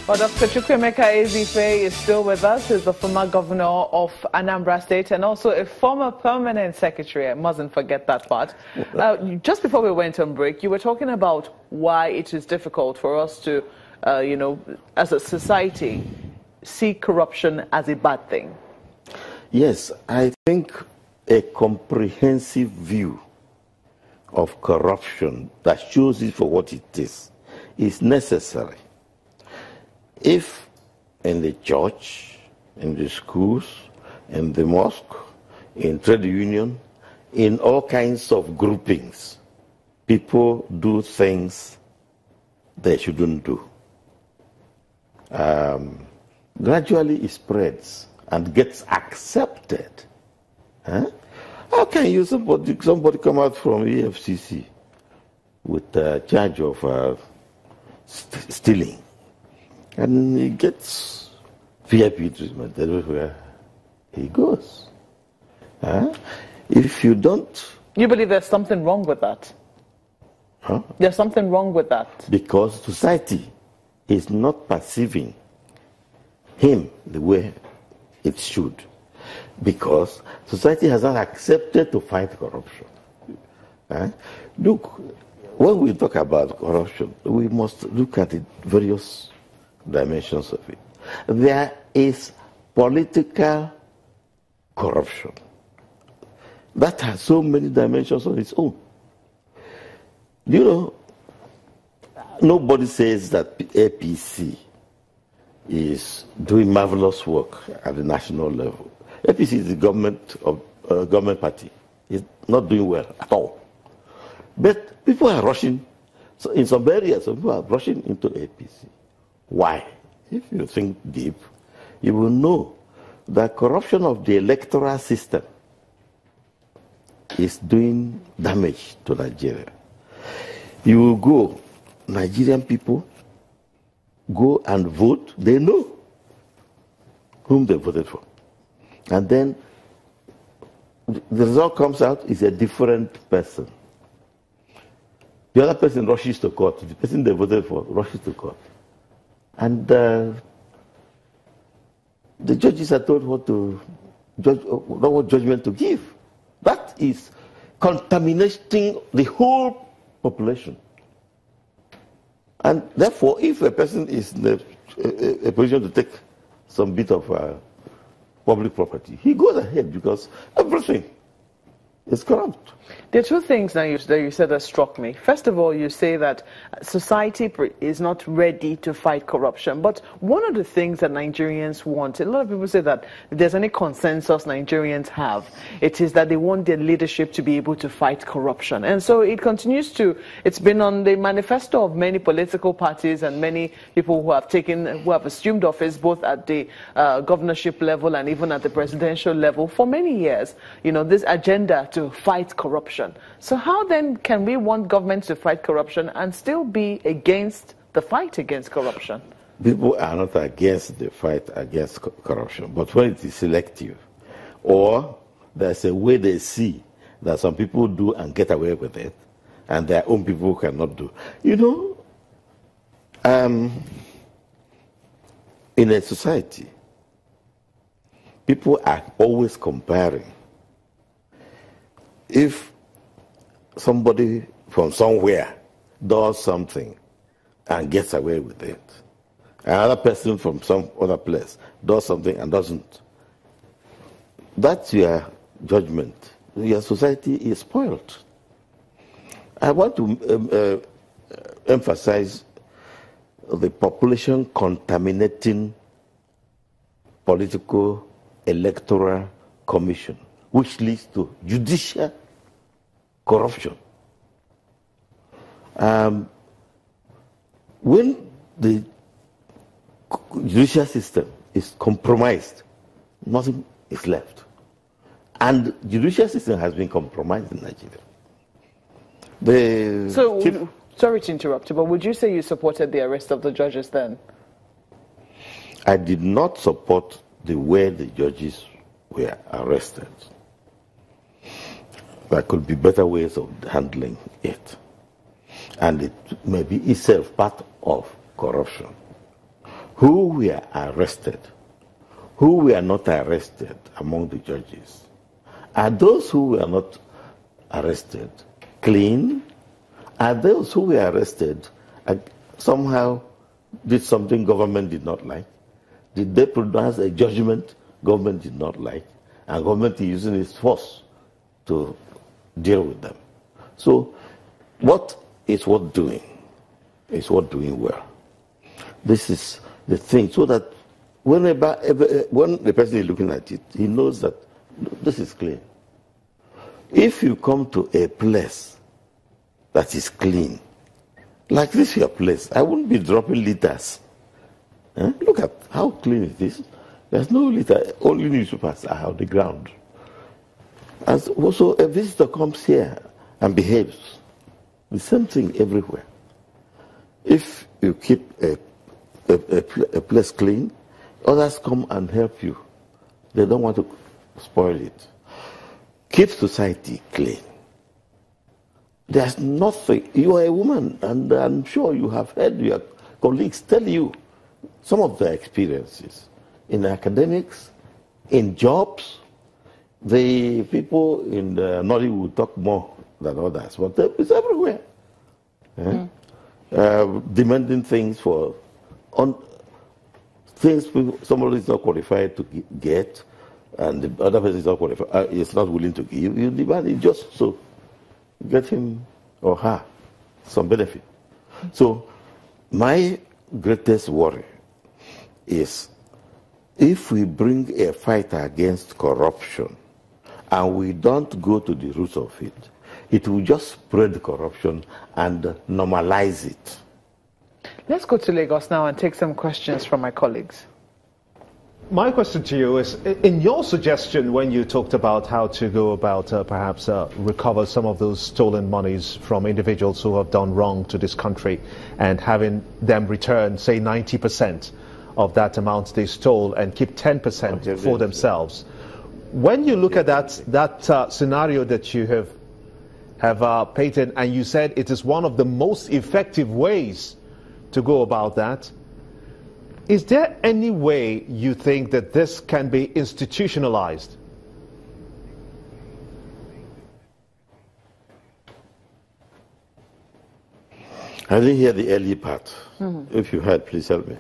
Well, Dr. Chukwuemeka Ezeife is still with us. He's the former governor of Anambra State and also a former permanent secretary. I mustn't forget that part. Just before we went on break, you were talking about why it is difficult for us to, as a society, see corruption as a bad thing. Yes, I think a comprehensive view of corruption that shows it for what it is necessary. If in the church, in the schools, in the mosque, in trade union, in all kinds of groupings, people do things they shouldn't do. Gradually it spreads and gets accepted. Huh? How can you somebody come out from EFCC with a charge of stealing? And he gets VIP treatment everywhere he goes. If you don't... You believe there's something wrong with that? Huh? There's something wrong with that? Because society is not perceiving him the way it should. Because society has not accepted to fight corruption. Look, when we talk about corruption, we must look at the various dimensions of it. There is political corruption that has so many dimensions on its own. You know, nobody says that APC is doing marvelous work at the national level. APC is the government party. It's not doing well at all. But people are rushing. So in some areas, some people are rushing into APC. Why? If you think deep, you will know that corruption of the electoral system is doing damage to Nigeria. You will go, Nigerian people go and vote, they know whom they voted for. And then the result comes out is a different person. The other person rushes to court. The person they voted for rushes to court. And the judges are told what judgment to give. That is contaminating the whole population. And therefore, if a person is in a position to take some bit of public property, he goes ahead because everything is corrupt. There are two things now that you said that struck me. First of all, you say that society is not ready to fight corruption. But one of the things that Nigerians want, a lot of people say that if there's any consensus Nigerians have, it is that they want their leadership to be able to fight corruption. And so it continues to, it's been on the manifesto of many political parties and many people who have assumed office both at the governorship level and even at the presidential level for many years. You know, this agenda to fight corruption. So how then can we want government to fight corruption and still be against the fight against corruption? People are not against the fight against corruption, but when it is selective, or there's a way they see that some people do and get away with it, and their own people cannot do. You know, in a society, people are always comparing. If somebody from somewhere does something and gets away with it, another person from some other place does something and doesn't, that's your judgment. Your society is spoiled. I want to emphasize the population contaminating political electoral commission, which leads to judicial corruption. When the judicial system is compromised, nothing is left. And the judicial system has been compromised in Nigeria. Sorry to interrupt you, but would you say you supported the arrest of the judges then? I did not support the way the judges were arrested. There could be better ways of handling it. And it may be itself part of corruption. who were arrested, who were not arrested among the judges? Are those who were not arrested clean? Are those who were arrested somehow did something government did not like? Did they pronounce a judgment government did not like? And government is using its force to deal with them. So what is worth doing? Is worth doing well. This is the thing, so that when the person is looking at it, he knows that this is clean. If you come to a place that is clean, like this your place, I wouldn't be dropping litters. Look at how clean it is. There's no litter. All newspapers are on the ground. And also, a visitor comes here and behaves. The same thing everywhere. If you keep a place clean, others come and help you. They don't want to spoil it. Keep society clean. There's nothing. You are a woman, and I'm sure you have heard your colleagues tell you some of their experiences in academics, in jobs. The people in the Nollywood talk more than others, but it's everywhere. Demanding things for things somebody is not qualified to get, and the other person is not qualified, is not willing to give. You demand it just so get him or her some benefit. So my greatest worry is if we bring a fight against corruption and we don't go to the roots of it, it will just spread corruption and normalize it. Let's go to Lagos now and take some questions from my colleagues. My question to you is, in your suggestion when you talked about how to go about perhaps recover some of those stolen monies from individuals who have done wrong to this country and having them return, say, 90% of that amount they stole and keep 10% for themselves. When you look at that scenario that you have painted, and you said it is one of the most effective ways to go about that, is there any way you think that this can be institutionalized? I didn't hear the early part. If you heard, please help me.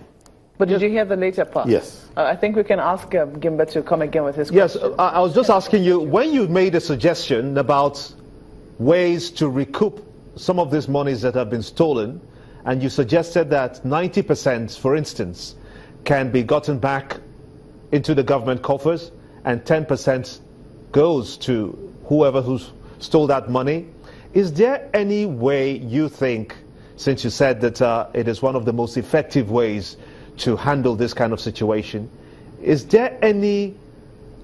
But did you hear the later part? Yes. I think we can ask Gimba to come again with his question. Yes, I was just asking you, when you made a suggestion about ways to recoup some of these monies that have been stolen, and you suggested that 90%, for instance, can be gotten back into the government coffers and 10% goes to whoever who stole that money. Is there any way you think, since you said that it is one of the most effective ways to handle this kind of situation, is there any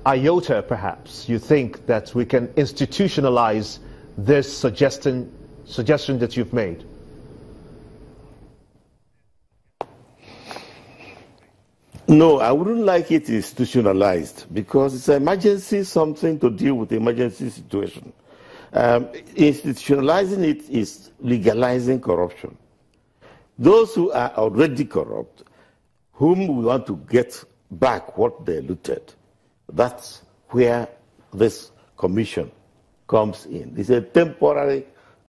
iota, perhaps, you think that we can institutionalize this suggestion that you've made? No, I wouldn't like it institutionalized because it's an emergency, something to deal with the emergency situation. Institutionalizing it is legalizing corruption. Those who are already corrupt, whom we want to get back what they looted, that's where this commission comes in. It's a temporary